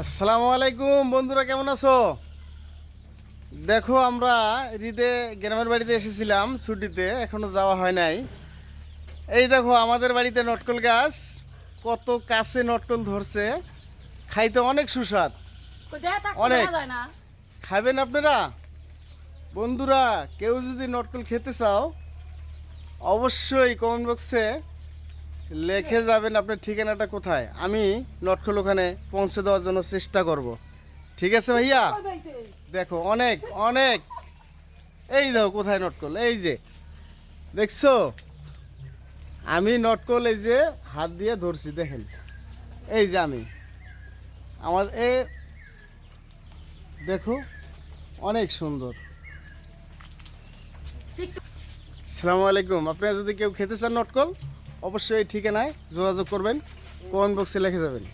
আসসালামু আলাইকুম বন্ধুরা, কেমন আছো? দেখো, আমরা ঈদে গ্রামের বাড়িতে এসেছিলাম ছুটিতে, এখনো যাওয়া হয় নাই। এই দেখো আমাদের বাড়িতে নটকল গাছ, কত কাছে নটকল ধরছে, খাইতে অনেক সুস্বাদ। অনেক খাবেন আপনারা বন্ধুরা। কেউ যদি নটকল খেতে চাও অবশ্যই কমেন্ট বক্সে লিখে যাবেন আপনার ঠিকানাটা কোথায়। আমি নটকল ওখানে পৌঁছে দেওয়ার জন্য চেষ্টা করব। ঠিক আছে ভাইয়া? দেখো অনেক অনেক, এই দেখো কোথায় নটকল, এই যে দেখছো, আমি নটকল এই যে হাত দিয়ে ধরছি, দেখেন এই যে আমি আমার দেখো অনেক সুন্দর। আসসালামু আলাইকুম। আপনারা যদি কেউ খেতে চান নটকল, অবশ্যই এই ঠিকানায় যোগাযোগ করবেন, কমেন্ট বক্সে লিখে যাবেন।